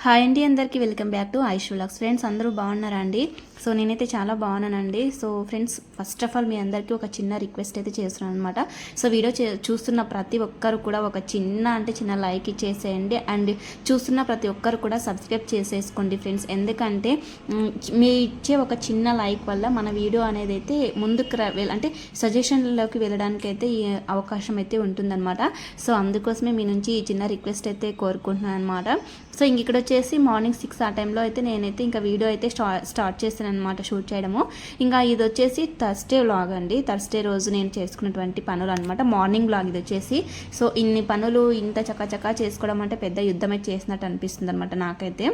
Hi అండి, అందరికీ welcome back to Aish vlogs. Friends అందరూ బాగున్నారా అండి? సో నేనైతే చాలా బాగున్నానండి. So friends, first of all మీ అందరికీ ఒక చిన్న రిక్వెస్ట్ అయితే చేస్తున్నాను అనమాట. సో వీడియో చూస్తున్న ప్రతి ఒక్కరు కూడా ఒక చిన్న లైక్ ఇచ్చేసేయండి. అండ్ చూస్తున్న ప్రతి ఒక్కరు కూడా సబ్స్క్రైబ్ చేసేసుకోండి ఫ్రెండ్స్. ఎందుకంటే మీ ఇచ్చే ఒక చిన్న లైక్ వల్ల మన వీడియో అనేది అయితే ముందుకు అంటే సజెషన్లోకి వెళ్ళడానికి అయితే ఈ అవకాశం అయితే ఉంటుందన్నమాట. సో అందుకోసమే మీ నుంచి ఈ చిన్న రిక్వెస్ట్ అయితే కోరుకుంటున్నాను అనమాట. సో ఇక్కడ వచ్చేసి మార్నింగ్ 6 ఆ టైంలో అయితే నేనైతే ఇంకా వీడియో అయితే స్టార్ట్ చేస్తాను అనమాట, షూట్ చేయడము. ఇంకా ఇది వచ్చేసి థర్స్డే వ్లాగ్ అండి. థర్స్డే రోజు నేను చేసుకున్నటువంటి పనులు అనమాట, మార్నింగ్ వ్లాగ్ ఇది వచ్చేసి. సో ఇన్ని పనులు ఇంత చక్కచక్క చేసుకోవడం అంటే పెద్ద యుద్ధమే చేసినట్టు అనిపిస్తుంది అనమాట నాకైతే.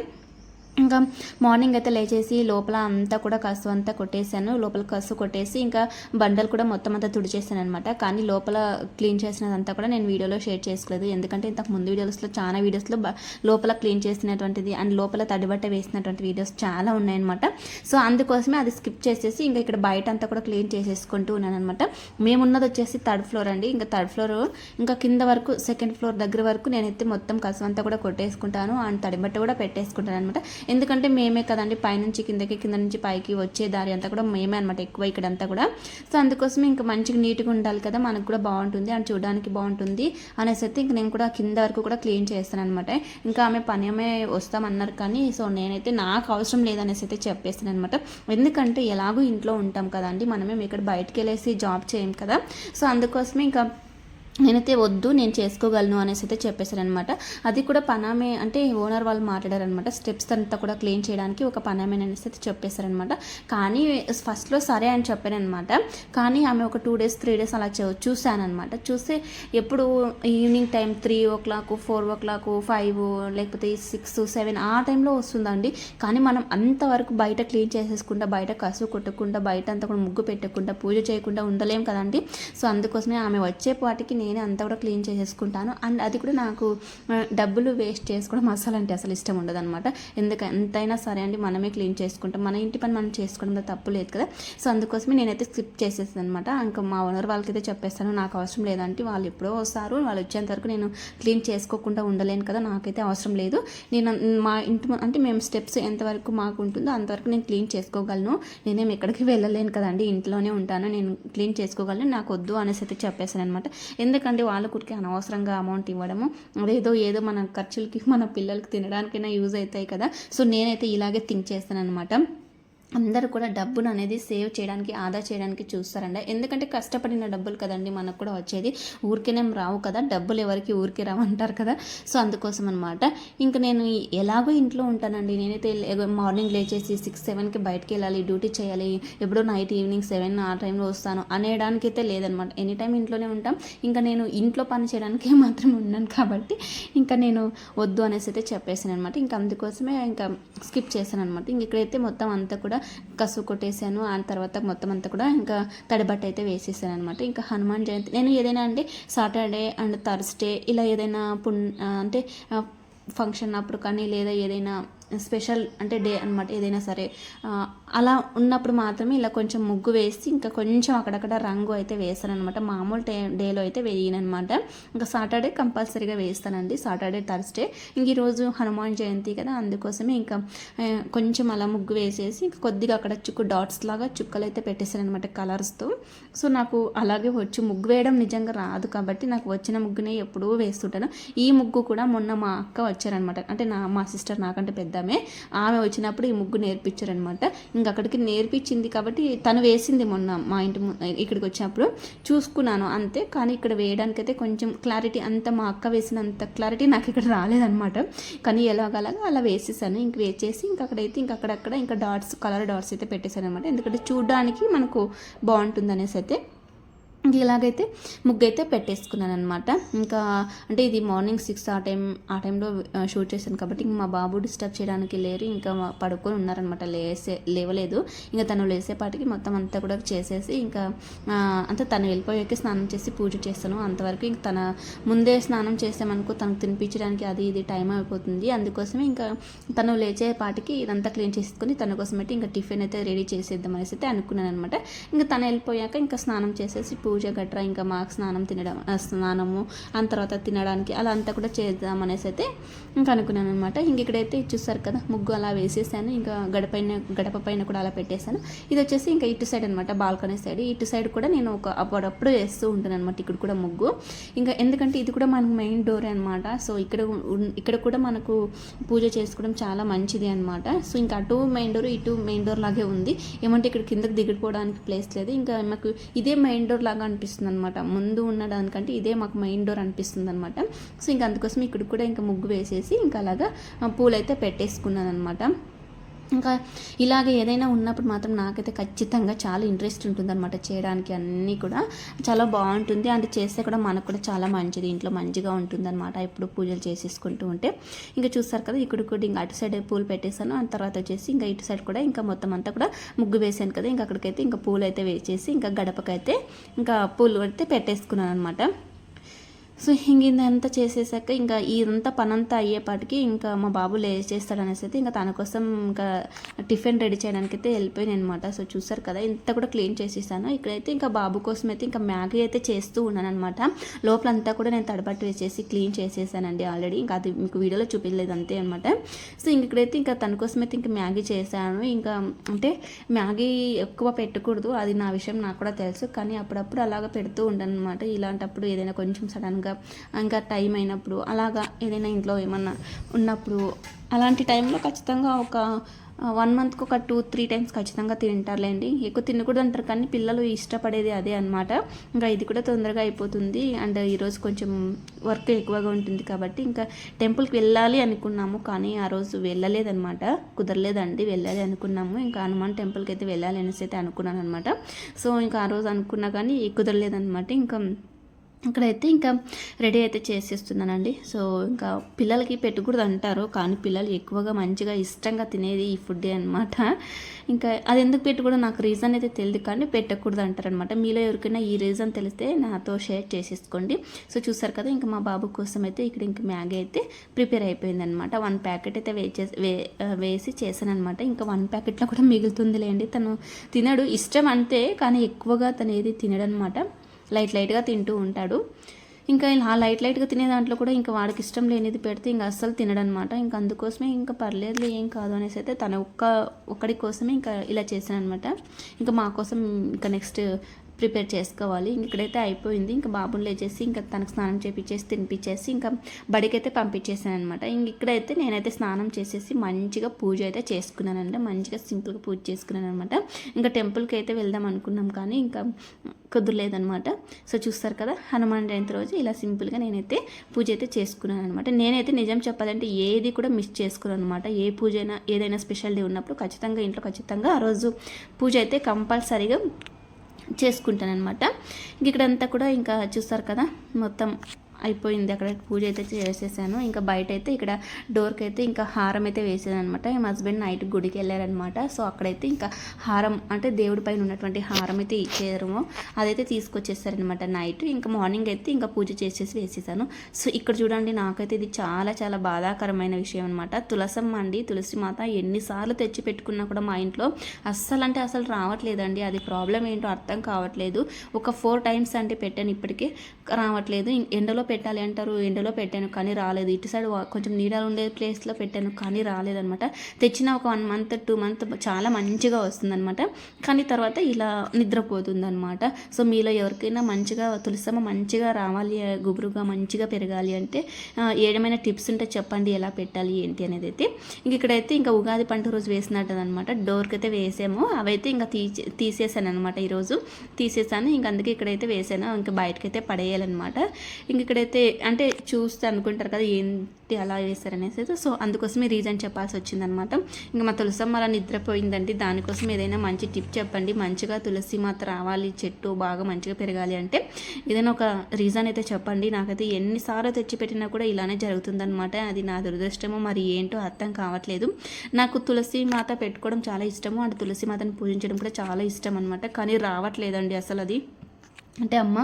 ఇంకా మార్నింగ్ అయితే లేచేసి లోపల అంతా కూడా కసు అంతా కొట్టేశాను. లోపల కసు కొట్టేసి ఇంకా బండలు కూడా మొత్తం అంతా తుడిచేసాను అనమాట. కానీ లోపల క్లీన్ చేసినదంతా కూడా నేను వీడియోలో షేర్ చేసుకోలేదు. ఎందుకంటే ఇంతకు ముందు వీడియోస్లో చాలా వీడియోస్లో లోపల క్లీన్ చేసినటువంటిది అండ్ లోపల తడిబట్ట వేసినటువంటి వీడియోస్ చాలా ఉన్నాయన్నమాట. సో అందుకోసమే అది స్కిప్ చేసేసి ఇంకా ఇక్కడ బయట అంతా కూడా క్లీన్ చేసేసుకుంటూ ఉన్నాను అనమాట. మేమున్నది వచ్చేసి 3rd ఫ్లోర్ అండి. ఇంకా 3rd ఫ్లోర్ ఇంకా కింద వరకు 2nd ఫ్లోర్ దగ్గర వరకు నేనైతే మొత్తం కసు అంతా కూడా కొట్టేసుకుంటాను అండ్ తడిబట్ట కూడా పెట్టేసుకుంటాను అనమాట. ఎందుకంటే మేమే కదండి పైనుంచి కిందకి, కింద నుంచి పైకి వచ్చే దారి అంతా కూడా మేమే అనమాట, ఎక్కువ ఇక్కడంతా కూడా. సో అందుకోసమే ఇంకా మంచిగా నీట్గా ఉండాలి కదా, మనకు కూడా బాగుంటుంది అండ్ చూడడానికి బాగుంటుంది అనేసి అయితే ఇంక నేను కూడా కింద వరకు కూడా క్లీన్ చేస్తాను అనమాట. ఇంకా ఆమె వస్తామన్నారు కానీ సో నేనైతే నాకు అవసరం లేదనేసి అయితే చెప్పేస్తాను అనమాట. ఎందుకంటే ఎలాగో ఇంట్లో ఉంటాం కదండి, మనమే ఇక్కడ బయటకు వెళ్ళేసి జాబ్ చేయం కదా. సో అందుకోసమే ఇంకా నేనైతే వద్దు, నేను చేసుకోగలను అనేసి అయితే చెప్పేశాను అనమాట. అది కూడా పనామే అంటే ఓనర్ వాళ్ళు మాట్లాడారనమాట, స్టెప్స్ అంతా కూడా క్లీన్ చేయడానికి ఒక పనామే అనేసి అయితే చెప్పేశారనమాట. కానీ ఫస్ట్లో సరే అని చెప్పాను అనమాట. కానీ ఆమె ఒక 2 days 3 days అలా చూశాను అనమాట. చూస్తే ఎప్పుడు ఈవినింగ్ టైం 3 o'clock 4 o'clock 5 లేకపోతే 6 7 ఆ టైంలో వస్తుందండి. కానీ మనం అంతవరకు బయట క్లీన్ చేసేసుకుంటా, బయట కసు కొట్టకుండా, బయట అంతా కూడా ముగ్గు పెట్టకుండా, పూజ చేయకుండా ఉండలేం కదండి. సో అందుకోసమే ఆమె వచ్చేపాటికి నేనే అంతా కూడా క్లీన్ చేసేసుకుంటాను. అండ్ అది కూడా నాకు డబ్బులు వేస్ట్ చేసుకోవడం అంటే అసలు ఇష్టం ఉండదు అనమాట. ఎంతైనా సరే అండి, మనమే క్లీన్ చేసుకుంటాం, మన ఇంటి పని మనం చేసుకోవడంలో తప్పు లేదు కదా. సో అందుకోసమే నేనైతే స్కిప్ చేసేస్తాను అనమాట. ఇంకా మా ఓనర్ వాళ్ళకైతే చెప్పేస్తాను, నాకు అవసరం లేదంటే వాళ్ళు ఎప్పుడో వస్తారు, వాళ్ళు వచ్చేంత వరకు నేను క్లీన్ చేసుకోకుండా ఉండలేను కదా, నాకైతే అవసరం లేదు. నేను మా ఇంటి అంటే మేము స్టెప్స్ ఎంతవరకు మాకు ఉంటుందో అంతవరకు నేను క్లీన్ చేసుకోగలను, నేనేం ఎక్కడికి వెళ్ళలేను కదండి, ఇంట్లోనే ఉంటాను, నేను క్లీన్ చేసుకోగలను, నాకు వద్దు అనేసి అయితే చెప్పేసాను అనమాట. ఎందుకంటే వాళ్ళ కుడికి అనవసరంగా అమౌంట్ ఇవ్వడము, ఏదో మన ఖర్చులకి మన పిల్లలకి తినడానికైనా యూజ్ అవుతాయి కదా. సో నేనైతే ఇలాగే థింక్ చేస్తాను అనమాట. అందరూ కూడా డబ్బును అనేది సేవ్ చేయడానికి, ఆదా చేయడానికి చూస్తారండి. ఎందుకంటే కష్టపడిన డబ్బులు కదండి మనకు కూడా వచ్చేది, ఊరికేనేం రావు కదా, డబ్బులు ఎవరికి ఊరికే రావు అంటారు కదా. సో అందుకోసం అనమాట. ఇంకా నేను ఎలాగో ఇంట్లో ఉంటానండి, నేనైతే మార్నింగ్ లేచేసి 6 7కి బయటకు వెళ్ళాలి, డ్యూటీ చేయాలి, ఎప్పుడో నైట్ ఈవినింగ్ 7 ఆ టైంలో వస్తాను అనేడానికి అయితే లేదనమాట. ఎనీ టైం ఇంట్లోనే ఉంటాం. ఇంకా నేను ఇంట్లో పని చేయడానికి మాత్రం ఉన్నాను కాబట్టి ఇంకా నేను వద్దు అనేసి అయితే చెప్పేసాను అనమాట. ఇంకా అందుకోసమే ఇంకా స్కిప్ చేశాను అనమాట. ఇంక ఇక్కడైతే మొత్తం అంతా కూడా కసు కొట్టేసాను. ఆ తర్వాత మొత్తం అంతా కూడా ఇంకా తడిబట్ట అయితే వేసేసాను అనమాట. ఇంకా హనుమాన్ జయంతి నేను ఏదైనా అంటే సాటర్డే అండ్ థర్స్డే ఇలా ఏదైనా అంటే ఫంక్షన్ అప్పుడు కానీ లేదా ఏదైనా స్పెషల్ అంటే డే అనమాట, ఏదైనా సరే అలా ఉన్నప్పుడు మాత్రమే ఇలా కొంచెం ముగ్గు వేసి ఇంకా కొంచెం అక్కడక్కడ రంగు అయితే వేస్తాను అనమాట. మామూలు డేలో అయితే వేయనమాట. ఇంకా సాటర్డే కంపల్సరీగా వేస్తానండి, సాటర్డే థర్స్డే. ఇంక ఈరోజు హనుమాన్ జయంతి కదా, అందుకోసమే ఇంకా కొంచెం అలా ముగ్గు వేసేసి ఇంకా కొద్దిగా అక్కడ డాట్స్ లాగా చుక్కలు అయితే పెట్టేశాను అనమాట కలర్స్తో. సో నాకు అలాగే ముగ్గు వేయడం నిజంగా రాదు కాబట్టి నాకు వచ్చిన ముగ్గునే ఎప్పుడూ వేస్తుంటాను. ఈ ముగ్గు కూడా మొన్న మా అక్క వచ్చారనమాట, అంటే మా సిస్టర్ నాకంటే పెద్ద ఆమె వచ్చినప్పుడు ఈ ముగ్గు నేర్పించారనమాట. ఇంకా అక్కడికి నేర్పించింది కాబట్టి తను వేసింది మొన్న మా ఇంటి ఇక్కడికి వచ్చినప్పుడు చూసుకున్నాను అంతే. కానీ ఇక్కడ వేయడానికైతే కొంచెం క్లారిటీ అంత మా అక్క వేసినంత క్లారిటీ నాకు ఇక్కడ రాలేదనమాట. కానీ ఎలాగలాగా అలా వేసేసాను. ఇంక వేసేసి ఇంకా అక్కడైతే ఇంకా అక్కడక్కడ ఇంకా కలర్ డాట్స్ అయితే పెట్టేశాను అనమాట. ఎందుకంటే చూడడానికి మనకు బాగుంటుంది అనేసి అయితే ఇలాగైతే ముగ్గు అయితే పెట్టేసుకున్నాను అనమాట. ఇంకా అంటే ఇది మార్నింగ్ 6 ఆ టైంలో షూట్ చేశాను కాబట్టి ఇంక మా బాబు డిస్టర్బ్ చేయడానికి లేరు, ఇంకా పడుకొని ఉన్నారనమాట, లేవలేదు. ఇంకా తను లేసేపాటికి మొత్తం అంతా కూడా చేసేసి ఇంకా అంతా తను వెళ్ళిపోయాక స్నానం చేసి పూజ చేస్తాను. అంతవరకు ఇంక తన ముందే స్నానం చేసామనుకో తనకు తినిపించడానికి అది ఇది టైం అయిపోతుంది. అందుకోసమే ఇంకా తను లేచేపాటికి ఇదంతా క్లీన్ చేసుకొని తన కోసం అయితే ఇంకా టిఫిన్ అయితే రెడీ చేసేద్దాం అనేసి అయితే అనుకున్నాను అనమాట. ఇంకా తను వెళ్ళిపోయాక ఇంకా స్నానం చేసేసి పూజ గట్రా ఇంకా మాకు స్నానము ఆ తర్వాత తినడానికి అలా అంతా కూడా చేద్దాం అనేసి అయితే ఇంకా అనుకున్నాను అనమాట. ఇంక ఇక్కడైతే చూస్తారు కదా ముగ్గు అలా వేసేసాను. ఇంకా గడప పైన కూడా అలా పెట్టేశాను. ఇది వచ్చేసి ఇంకా ఇటు సైడ్ అనమాట, బాల్కనీ సైడ్. ఇటు సైడ్ కూడా నేను అప్పుడప్పుడు వేస్తూ ఉంటాను అనమాట ఇక్కడ కూడా ముగ్గు. ఇంకా ఎందుకంటే ఇది కూడా మనకు మెయిన్ డోర్ అనమాట. సో ఇక్కడ కూడా మనకు పూజ చేసుకోవడం చాలా మంచిది అనమాట. సో ఇంకా అటు మెయిన్ డోర్ ఇటు మెయిన్ డోర్ లాగే ఉంది. ఏమంటే ఇక్కడ కిందకి దిగిపోవడానికి ప్లేస్ లేదు. ఇంకా మాకు ఇదే మెయిన్ డోర్ లాగా అనిపిస్తుంది అనమాట. ముందు ఉన్నదానికంటే ఇదే మాకు మెయిన్ డోర్ అనిపిస్తుంది అనమాట. సో ఇంకా అందుకోసం ఇక్కడ కూడా ఇంకా ముగ్గు వేసేసి ఇంకా అలాగా పూలైతే పెట్టేసుకున్నాను అనమాట. ఇంకా ఇలాగే ఏదైనా ఉన్నప్పుడు మాత్రం నాకైతే ఖచ్చితంగా చాలా ఇంట్రెస్ట్ ఉంటుందన్నమాట చేయడానికి. అన్నీ కూడా చాలా బాగుంటుంది. అంటే చేస్తే కూడా మనకు కూడా చాలా మంచిది, ఇంట్లో మంచిగా ఉంటుందన్నమాట ఎప్పుడు పూజలు చేసేసుకుంటూ ఉంటే. ఇంకా చూస్తారు కదా ఇక్కడ కూడా ఇంకా అటు సైడ్ పూలు పెట్టేశాను. ఆ తర్వాత వచ్చేసి ఇంకా ఇటు సైడ్ కూడా ఇంకా మొత్తం అంతా కూడా ముగ్గు వేసాను కదా, ఇంకా అక్కడికైతే ఇంకా పూలు అయితే వేసేసి ఇంకా గడపకైతే ఇంకా పూలు అయితే పెట్టేసుకున్నాను అనమాట. సో ఇంక ఇదంతా చేసేసాక ఇంకా ఇదంతా పనంతా అయ్యేపాటికి ఇంకా మా బాబు లేచేస్తాడనేసి అయితే ఇంకా తన కోసం ఇంకా టిఫిన్ రెడీ చేయడానికి అయితే వెళ్ళిపోయాను అనమాట. సో చూసారు కదా ఇంత కూడా క్లీన్ చేసేసాను. ఇక్కడైతే ఇంకా బాబు కోసం అయితే ఇంకా మ్యాగీ అయితే చేస్తూ ఉన్నాను అనమాట. లోపలంతా కూడా నేను తడబట్టి వేసేసి క్లీన్ చేసేసానండి ఆల్రెడీ. ఇంకా అది మీకు వీడియోలో చూపించలేదు అంతే అనమాట. సో ఇక్కడైతే ఇంకా తన కోసం అయితే ఇంకా మ్యాగీ చేశాను. ఇంకా అంటే మ్యాగీ ఎక్కువ పెట్టకూడదు, అది నా విషయం నాకు కూడా తెలుసు. కానీ అప్పుడప్పుడు అలాగ పెడుతూ ఉంటాను అనమాట. ఇలాంటప్పుడు ఏదైనా కొంచెం సడన్గా ఇంకా టైం అయినప్పుడు అలాగా ఏదైనా ఇంట్లో ఏమన్నా ఉన్నప్పుడు అలాంటి టైంలో ఖచ్చితంగా ఒక 1 మంత్కి ఒక 2-3 టైమ్స్ ఖచ్చితంగా తింటారులేండి. ఎక్కువ తినకూడదు అంటారు కానీ పిల్లలు ఇష్టపడేది అదే అనమాట. ఇంకా ఇది కూడా తొందరగా అయిపోతుంది. అండ్ ఈరోజు కొంచెం వర్క్ ఎక్కువగా ఉంటుంది కాబట్టి ఇంకా టెంపుల్కి వెళ్ళాలి అనుకున్నాము కానీ ఆ రోజు వెళ్ళలేదన్నమాట. కుదరలేదండి, వెళ్ళాలి అనుకున్నాము. ఇంకా హనుమాన్ టెంపుల్కి అయితే వెళ్ళాలి అనేసి అయితే అనుకున్నాను అనమాట. సో ఇంకా ఆ రోజు అనుకున్నా కానీ కుదరలేదన్నమాట. ఇంకా అక్కడైతే ఇంకా రెడీ అయితే చేసేస్తున్నానండి. సో ఇంకా పిల్లలకి పెట్టకూడదు అంటారు కానీ పిల్లలు ఎక్కువగా మంచిగా ఇష్టంగా తినేది ఈ ఫుడ్డే అనమాట. ఇంకా అది ఎందుకు పెట్టకూడదు నాకు రీజన్ అయితే తెలియదు కానీ పెట్టకూడదు అంటారనమాట. మీలో ఎవరికైనా ఈ రీజన్ తెలిస్తే నాతో షేర్ చేసేసుకోండి. సో చూసారు కదా ఇంకా మా బాబు కోసం అయితే ఇక్కడ ఇంకా మ్యాగీ అయితే ప్రిపేర్ అయిపోయింది అనమాట. 1 ప్యాకెట్ అయితే వేసి చేశాను అనమాట. ఇంకా 1 ప్యాకెట్లో కూడా మిగులుతుందిలేండి. తను తినడు, ఇష్టం అంతే కానీ ఎక్కువగా తను ఏది తినడనమాట. లైట్గా తింటూ ఉంటాడు. ఇంకా ఇలా లైట్గా తినే దాంట్లో కూడా ఇంకా వాడికి ఇష్టం లేనిది పెడితే ఇంకా అస్సలు తినడనమాట. ఇంకా అందుకోసమే ఇంకా పర్లేదులే ఏం కాదు అనేసి అయితే తన ఒక్కడి కోసమే ఇంకా ఇలా చేశాను అనమాట. ఇంకా మా కోసం ఇంకా నెక్స్ట్ ప్రిపేర్ చేసుకోవాలి. ఇక్కడైతే అయిపోయింది. ఇంకా బాబుని లేచేసి ఇంకా తనకు స్నానం చేపించేసి తినిపించేసి ఇంకా బడికైతే పంపించేసాను అనమాట. ఇంక ఇక్కడైతే నేనైతే స్నానం చేసేసి మంచిగా పూజ అయితే చేసుకున్నానంటే మంచిగా సింపుల్గా పూజ చేసుకున్నాను అనమాట. ఇంకా టెంపుల్కి అయితే వెళ్దాం అనుకున్నాం కానీ ఇంకా కుదరలేదనమాట. సో చూస్తారు కదా హనుమాన్ జయంతి రోజు ఇలా సింపుల్గా నేనైతే పూజ అయితే చేసుకున్నాను అనమాట. నేనైతే నిజం చెప్పాలంటే ఏది కూడా మిస్ చేసుకున్నాను అనమాట. ఏ పూజ అయినా ఏదైనా స్పెషల్ డే ఉన్నప్పుడు ఖచ్చితంగా ఆ రోజు పూజ అయితే కంపల్సరీగా చేసుకుంటానమాట. ఇక్కడంతా కూడా ఇంకా చూస్తారు కదా మొత్తం అయిపోయింది. అక్కడ పూజ అయితే చేసేసాను. ఇంకా బయట అయితే ఇక్కడ డోర్కి అయితే ఇంకా హారం అయితే వేసాను అనమాట. మా హస్బెండ్ నైట్ గుడికి వెళ్ళారనమాట. సో అక్కడైతే ఇంకా హారం అంటే దేవుడి పైన ఉన్నటువంటి హారం అయితే ఇచ్చారు, అదైతే తీసుకొచ్చేసారనమాట నైట్. ఇంకా మార్నింగ్ అయితే ఇంకా పూజ చేసేసి వేసేసాను. సో ఇక్కడ చూడండి నాకైతే ఇది చాలా చాలా బాధాకరమైన విషయం అనమాట. తులసమ్మ అండి, తులసి మాత ఎన్నిసార్లు తెచ్చి పెట్టుకున్నా కూడా మా ఇంట్లో అస్సలు రావట్లేదండి. అది ప్రాబ్లం ఏంటో అర్థం కావట్లేదు. ఒక 4 టైమ్స్ అంటే పెట్టాను ఇప్పటికే రావట్లేదు. ఎండలో పెట్టాలి అంటారు, ఎండలో పెట్టాను కానీ రాలేదు. ఇటు సైడ్ కొంచెం నీడలు ఉండే ప్లేస్లో పెట్టాను కానీ రాలేదనమాట. తెచ్చిన ఒక 1 మంత్ 2 మంత్ చాలా మంచిగా వస్తుందన్నమాట. కానీ తర్వాత ఇలా నిద్రపోతుందన్నమాట. సో మీలో ఎవరికైనా మంచిగా తులసమ్మ మంచిగా రావాలి, గుబురుగా మంచిగా పెరగాలి అంటే ఏమైనా టిప్స్ ఉంటే చెప్పండి ఎలా పెట్టాలి ఏంటి అనేది అయితే. ఇక్కడైతే ఇంకా ఉగాది పండుగ రోజు వేసినట్టదనమాట. డోర్కి అయితే వేసాము, అవైతే ఇంకా తీసేసాను అనమాట. ఈరోజు తీసేసాను. ఇంక అందుకే ఇక్కడైతే వేసాను. ఇంకా బయటకైతే పడేయాలన్నమాట. ఇక్కడైతే అంటే చూస్తే అనుకుంటారు కదా ఏంటి అలా వేస్తారనేసి. సో అందుకోసమే రీజన్ చెప్పాల్సి వచ్చిందనమాట. ఇంకా మా తులసమ్మ అలా నిద్రపోయిందండి. దానికోసం ఏదైనా మంచి టిప్ చెప్పండి. మంచిగా తులసి మాత రావాలి, చెట్టు బాగా మంచిగా పెరగాలి అంటే ఏదైనా ఒక రీజన్ అయితే చెప్పండి. నాకైతే ఎన్నిసార్లు తెచ్చిపెట్టినా కూడా ఇలానే జరుగుతుందనమాట. అది నా దురదృష్టమో మరి ఏంటో అర్థం కావట్లేదు. నాకు తులసి మాత పెట్టుకోవడం చాలా ఇష్టము, అంటే తులసి మాతను పూజించడం కూడా చాలా ఇష్టం అనమాట. కానీ రావట్లేదండి అసలు అది. అంటే అమ్మ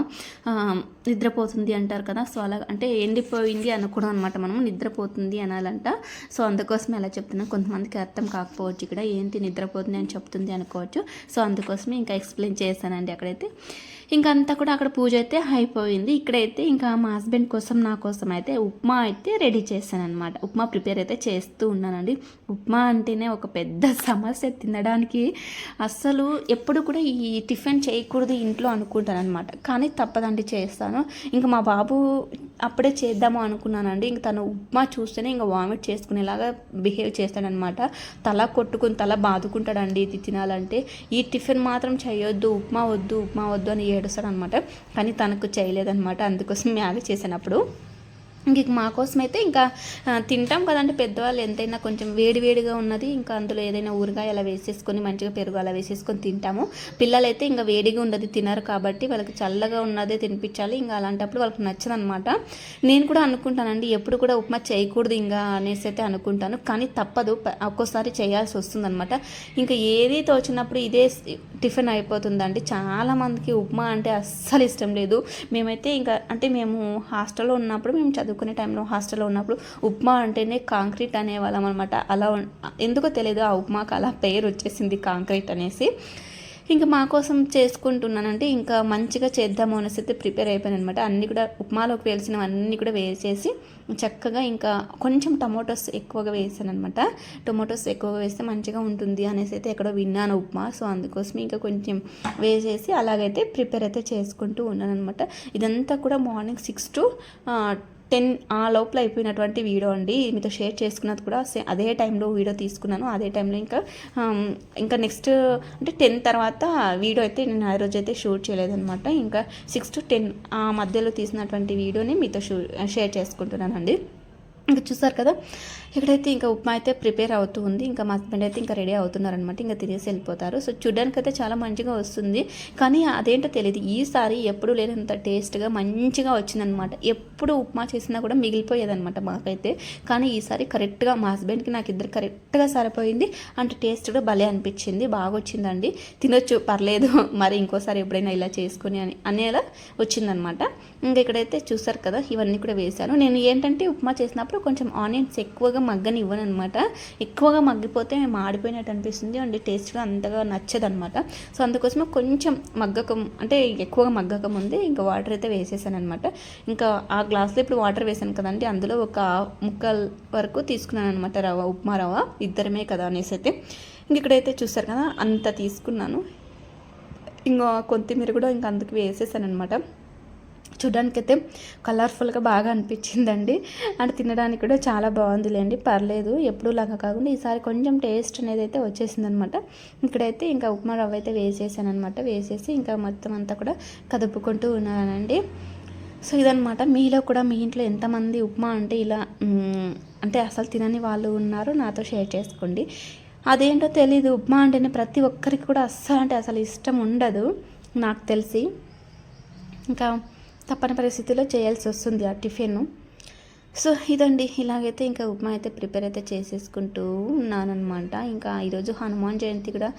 నిద్రపోతుంది అంటారు కదా, సో అలా అంటే ఎండిపోయింది అనకూడదు అనమాట, మనం నిద్రపోతుంది అనాలంట. సో అందుకోసమే అలా చెప్తున్నాను. కొంతమందికి అర్థం కాకపోవచ్చు, ఇక్కడ ఏంటి నిద్రపోతుంది అని చెప్తుంది అనుకోవచ్చు. సో అందుకోసమే ఇంకా ఎక్స్ప్లెయిన్ చేశానండి. అక్కడైతే ఇంకా అంతా కూడా అక్కడ పూజ అయితే అయిపోయింది. ఇక్కడైతే ఇంకా మా హస్బెండ్ కోసం నా కోసం అయితే ఉప్మా అయితే రెడీ చేశాను అనమాట. ఉప్మా ప్రిపేర్ అయితే చేస్తూ ఉన్నానండి. ఉప్మా అంటేనే ఒక పెద్ద సమస్య, తినడానికి అస్సలు ఎప్పుడు కూడా ఈ టిఫిన్ చేయకూడదు ఇంట్లో అనుకుంటాను అనమాట. కానీ తప్పదండి, చేస్తాను. ఇంకా మా బాబు అప్పుడే చేద్దాము అనుకున్నానండి. ఇంక తను ఉప్మా చూస్తేనే ఇంకా వామిట్ చేసుకునేలాగా బిహేవ్ చేస్తాడనమాట. తల కొట్టుకుని తల బాదుకుంటాడండి ఇది తినాలంటే. ఈ టిఫిన్ మాత్రం చేయొద్దు, ఉప్మా వద్దు అని ఏడుస్తాడనమాట. కానీ తనకు చేయలేదనమాట. అందుకోసం మ్యాగీ చేసినప్పుడు ఇంక మా కోసం అయితే ఇంకా తింటాం కదండి పెద్దవాళ్ళు, ఎంతైనా కొంచెం వేడివేడిగా ఉన్నది ఇంకా అందులో ఏదైనా ఊరగాయ అలా వేసేసుకొని మంచిగా పెరుగు అలా వేసేసుకొని తింటాము. పిల్లలైతే ఇంకా వేడిగా ఉండదు తినరు కాబట్టి వాళ్ళకి చల్లగా ఉన్నదే తినిపించాలి. ఇంకా అలాంటప్పుడు వాళ్ళకి నచ్చదనమాట. నేను కూడా అనుకుంటానండి ఎప్పుడు కూడా ఉప్మా చేయకూడదు ఇంకా అనేసి అయితే అనుకుంటాను. కానీ తప్పదు, ఒక్కోసారి చేయాల్సి వస్తుందన్నమాట. ఇంకా ఏది తోచినప్పుడు ఇదే టిఫిన్ అయిపోతుందండి. చాలామందికి ఉప్మా అంటే అస్సలు ఇష్టం లేదు. మేమైతే ఇంకా అంటే మేము హాస్టల్లో ఉన్నప్పుడు మేము చదువుకునే టైంలో హాస్టల్లో ఉన్నప్పుడు ఉప్మా అంటేనే కాంక్రీట్ అనేవాళ్ళం అనమాట. అలా ఎందుకో తెలియదు, ఆ ఉప్మాకు అలా పేరు వచ్చేసింది కాంక్రీట్ అనేసి. ఇంకా మా కోసం చేసుకుంటున్నానంటే ఇంకా మంచిగా చేద్దాము అనేసి అయితే ప్రిపేర్ అయిపోయాను అనమాట. అన్నీ కూడా ఉప్మాలోకి వేసినవన్నీ కూడా వేసేసి చక్కగా ఇంకా కొంచెం టొమాటోస్ ఎక్కువగా వేసాను అనమాట. టొమాటోస్ ఎక్కువగా వేస్తే మంచిగా ఉంటుంది అనేసి అయితే ఎక్కడో విన్నాను ఉప్మా. సో అందుకోసం ఇంకా కొంచెం వేసేసి అలాగైతే ప్రిపేర్ అయితే చేసుకుంటూ ఉన్నాను అనమాట. ఇదంతా కూడా మార్నింగ్ 6 to 10 ఆ లోపల అయిపోయినటువంటి వీడియో అండి. మీతో షేర్ చేసుకున్నది కూడా అదే టైంలో వీడియో తీసుకున్నాను. అదే టైంలో ఇంకా నెక్స్ట్ అంటే 10 తర్వాత వీడియో అయితే నేను ఆ రోజు అయితే షూట్ చేయలేదన్నమాట. ఇంకా 6 to 10 ఆ మధ్యలో తీసినటువంటి వీడియోని మీతో షేర్ చేసుకుంటున్నానండి. ఇంకా చూసారు కదా, ఇక్కడైతే ఇంకా ఉప్మా అయితే ప్రిపేర్ అవుతూ ఉంది. ఇంకా మా హస్బెండ్ అయితే ఇంకా రెడీ అవుతున్నారనమాట. ఇంకా తినేసి వెళ్ళిపోతారు. సో చూడడానికి అయితే చాలా మంచిగా వస్తుంది. కానీ అదేంటో తెలియదు, ఈసారి ఎప్పుడు లేనంత టేస్ట్గా మంచిగా వచ్చిందనమాట. ఎప్పుడు ఉప్మా చేసినా కూడా మిగిలిపోయేదనమాట మాకైతే. కానీ ఈసారి కరెక్ట్గా మా హస్బెండ్కి నాకు ఇద్దరు కరెక్ట్గా సరిపోయింది. అంటే టేస్ట్ కూడా భలే అనిపించింది, బాగా వచ్చిందండి. తినొచ్చు, పర్లేదు, మరి ఇంకోసారి ఎప్పుడైనా ఇలా చేసుకొని అనేలా వచ్చిందనమాట. ఇంకా ఇక్కడైతే చూసారు కదా, ఇవన్నీ కూడా వేశాను. నేను ఏంటంటే ఉప్మా చేసినప్పుడు కొంచెం ఆనియన్స్ ఎక్కువగా మగ్గనివ్వను అనమాట. ఎక్కువగా మగ్గిపోతే మాడిపోయినట్టు అనిపిస్తుంది అండ్ టేస్ట్గా అంతగా నచ్చదనమాట. సో అందుకోసమే కొంచెం ఎక్కువగా మగ్గక ముందే ఇంకా వాటర్ అయితే వేసేసాను అనమాట. ఇంకా ఆ గ్లాస్లో ఇప్పుడు వాటర్ వేసాను కదండి, అందులో ఒక ముక్కల వరకు తీసుకున్నాను అనమాట రవ్వ, ఉప్మా రవ్వ, ఇద్దరమే కదా అనేసి అయితే. ఇంక ఇక్కడైతే చూస్తారు కదా అంత తీసుకున్నాను. ఇంకా కొత్తిమీర కూడా ఇంకా అందుకు వేసేసాను అనమాట. చూడడానికైతే కలర్ఫుల్గా బాగా అనిపించిందండి. అంటే తినడానికి కూడా చాలా బాగుందిలేండి, పర్లేదు. ఎప్పుడు లాగా కాకుండా ఈసారి కొంచెం టేస్ట్ అనేది అయితే వచ్చేసిందనమాట. ఇక్కడైతే ఇంకా ఉప్మా రవ్వ అయితే వేసేసాను అనమాట. వేసేసి ఇంకా మొత్తం అంతా కూడా కదుపుకుంటూ ఉన్నానండి. సో ఇదనమాట. మీలో కూడా మీ ఇంట్లో ఎంతమంది ఉప్మా అంటే ఇలా అంటే అసలు తినని వాళ్ళు ఉన్నారో నాతో షేర్ చేసుకోండి. అదేంటో తెలీదు, ఉప్మా అంటేనే ప్రతి ఒక్కరికి కూడా అసలు ఇష్టం ఉండదు నాకు తెలిసి. ఇంకా తప్పని పరిస్థితిలో చేయాల్సి వస్తుంది ఆ టిఫిన్. సో ఇదండి, ఇలాగైతే ఇంకా ఉప్మా అయితే ప్రిపేర్ అయితే చేసేసుకుంటూ ఉన్నానమాట. ఇంకా ఈరోజు హనుమాన్ జయంతి కూడా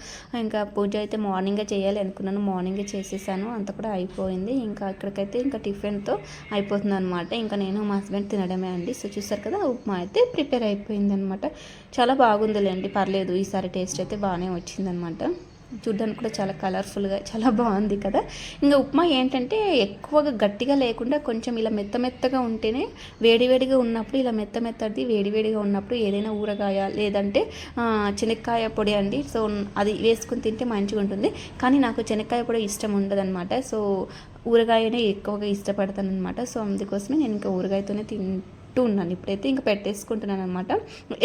ఇంకా పూజ అయితే మార్నింగే చేయాలి అనుకున్నాను, మార్నింగే చేసేసాను, అంత కూడా అయిపోయింది. ఇంకా ఇక్కడికైతే ఇంకా టిఫిన్తో అయిపోతుంది అనమాట. ఇంకా నేను మా హస్బెండ్ తినడమే అండి. సో చూసారు కదా, ఉప్మా అయితే ప్రిపేర్ అయిపోయింది అనమాట. చాలా బాగుందిలేండి, పర్లేదు. ఈసారి టేస్ట్ అయితే బాగానే వచ్చిందనమాట. చూడ్డానికి కూడా చాలా కలర్ఫుల్గా చాలా బాగుంది కదా. ఇంకా ఉప్మా ఏంటంటే ఎక్కువగా గట్టిగా లేకుండా కొంచెం ఇలా మెత్తగా ఉంటేనే, వేడివేడిగా ఉన్నప్పుడు ఇలా మెత్తది వేడివేడిగా ఉన్నప్పుడు ఏదైనా ఊరగాయ లేదంటే శనక్కాయ పొడి అండి, సో అది వేసుకుని తింటే మంచిగా ఉంటుంది. కానీ నాకు శనక్కాయ పొడి ఇష్టం ఉండదన్నమాట. సో ఊరగాయనే ఎక్కువగా ఇష్టపడతాను అనమాట. సో అందుకోసమే నేను ఇంకా ఊరగాయతోనే ఉన్నాను. ఇప్పుడైతే ఇంకా పెట్టేసుకుంటున్నాను అనమాట.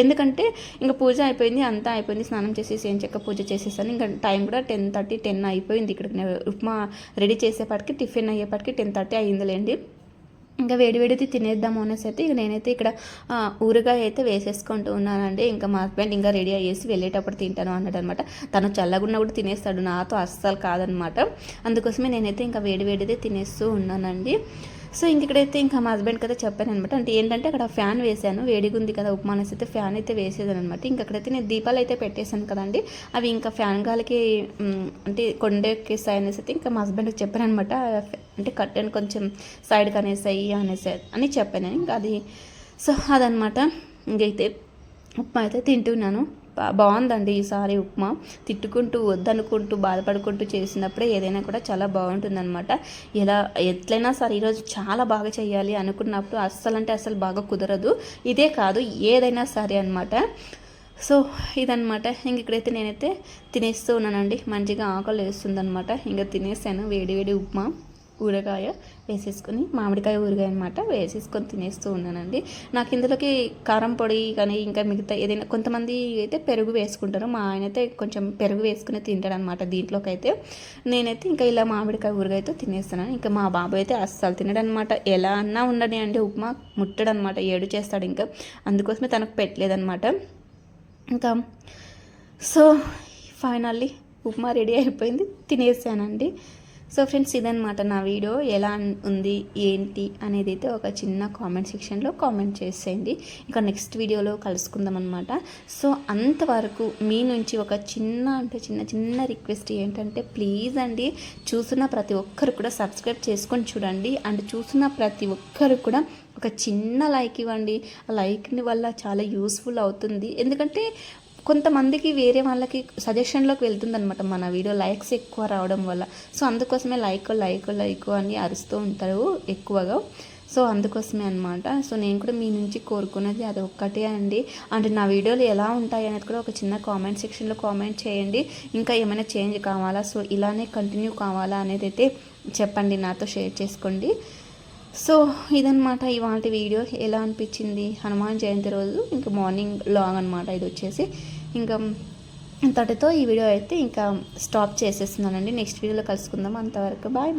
ఎందుకంటే ఇంకా పూజ అయిపోయింది, అంతా అయిపోయింది, స్నానం చేసేసి ఏం చెక్క పూజ చేసేసాను. ఇంకా టైం కూడా 10:30 10 అయిపోయింది. ఇక్కడికి ఉప్మా రెడీ చేసేపాటికి, టిఫిన్ అయ్యేపాటికి 10:30 అయ్యిందిలేండి. ఇంకా వేడివేడిది తినేద్దాము అనేసి అయితే నేనైతే ఇక్కడ ఊరగాయ అయితే వేసేసుకుంటూ ఉన్నానండి. ఇంకా మా హస్బెండ్ ఇంకా రెడీ అయ్యేసి వెళ్ళేటప్పుడు తింటాను అన్నాడు అనమాట. తను చల్లగున్న కూడా తినేస్తాడు, నాతో అస్సలు కాదనమాట. అందుకోసమే నేనైతే ఇంకా వేడివేడిదే తినేస్తూ ఉన్నానండి. సో ఇక్కడైతే ఇంకా మా హస్బెండ్కి అయితే చెప్పాను అనమాట. అంటే ఏంటంటే అక్కడ ఫ్యాన్ వేసాను, వేడిగా ఉంది కదా ఉప్మా అనేసి అయితే ఫ్యాన్ అయితే వేసేదాను అనమాట. అక్కడైతే నేను దీపాలు అయితే పెట్టేశాను కదండి, అవి ఇంకా ఫ్యాన్ గాలికి అంటే కొండెక్కేస్తాయి అనేసి అయితే ఇంకా మా హస్బెండ్కి చెప్పాను అనమాట. అంటే కట్టెన్ కొంచెం సైడ్కి అనేసి అని చెప్పాను ఇంకా అది. సో అదనమాట. ఇంకైతే ఉప్మా అయితే తింటున్నాను. బాగుందండి ఈసారి ఉప్మా. తిట్టుకుంటూ వద్దనుకుంటూ బాధపడుకుంటూ చేసినప్పుడే ఏదైనా కూడా చాలా బాగుంటుందన్నమాట. ఎట్లయినా సరే ఈరోజు చాలా బాగా చేయాలి అనుకున్నప్పుడు అస్సలు బాగా కుదరదు. ఇదే కాదు ఏదైనా సరే అనమాట. సో ఇదనమాట. ఇంక ఇక్కడైతే నేనైతే తినేస్తూ ఉన్నానండి. మంచిగా ఆకలి వేస్తుందనమాట. ఇంకా తినేసాను వేడి ఉప్మా ఊరగాయ వేసేసుకొని, మామిడికాయ ఊరగాయ అనమాట వేసేసుకొని తినేస్తూ ఉన్నానండి. నాకు ఇందులోకి కారం పొడి కానీ ఇంకా మిగతా ఏదైనా కొంతమంది అయితే పెరుగు వేసుకుంటారు. మా ఆయన అయితే కొంచెం పెరుగు వేసుకుని తింటాడనమాట దీంట్లోకి అయితే. నేనైతే ఇంకా ఇలా మామిడికాయ ఊరగాయతో తినేస్తాను. ఇంకా మా బాబు అయితే అస్సలు తినడనమాట. ఎలా అన్నా ఉండని అంటే ఉప్మా ముట్టడనమాట, ఏడు చేస్తాడు. ఇంకా అందుకోసమే తనకు పెట్టలేదనమాట. ఇంకా సో ఫైనల్లీ ఉప్మా రెడీ అయిపోయింది, తినేసానండి. సో ఫ్రెండ్స్ ఇదనమాట నా వీడియో. ఎలా ఉంది ఏంటి అనేది అయితే ఒక చిన్న కామెంట్ సెక్షన్లో కామెంట్ చేసేయండి. ఇంకా నెక్స్ట్ వీడియోలో కలుసుకుందాం అనమాట. సో అంతవరకు మీ నుంచి ఒక చిన్న రిక్వెస్ట్ ఏంటంటే ప్లీజ్ అండి, చూస్తున్న ప్రతి ఒక్కరు కూడా సబ్స్క్రైబ్ చేసుకొని చూడండి. అండ్ చూస్తున్న ప్రతి ఒక్కరు కూడా ఒక చిన్న లైక్ ఇవ్వండి. ఆ లైక్ని వల్ల చాలా యూస్ఫుల్ అవుతుంది. ఎందుకంటే కొంతమందికి వేరే వాళ్ళకి సజెషన్లోకి వెళ్తుందనమాట మన వీడియో లైక్స్ ఎక్కువ రావడం వల్ల. సో అందుకోసమే లైక్ అని అరుస్తూ ఉంటారు ఎక్కువగా. సో అందుకోసమే అనమాట. సో నేను కూడా మీ నుంచి కోరుకున్నది అది ఒక్కటే అండి. అంటే నా వీడియోలు ఎలా ఉంటాయి అనేది కూడా ఒక చిన్న కామెంట్ సెక్షన్లో కామెంట్ చేయండి. ఇంకా ఏమైనా చేంజ్ కావాలా, సో ఇలానే కంటిన్యూ కావాలా అనేది అయితే చెప్పండి, నాతో షేర్ చేసుకోండి. సో ఇదనమాట ఇవాళ వీడియో. ఎలా అనిపించింది? హనుమాన్ జయంతి రోజు ఇంకా మార్నింగ్ లాగ్ అనమాట ఇది వచ్చేసి. ఇంకా ఇంతటితో ఈ వీడియో అయితే ఇంకా స్టాప్ చేసేస్తున్నానండి. నెక్స్ట్ వీడియోలో కలుసుకుందాం. అంతవరకు బాయ్.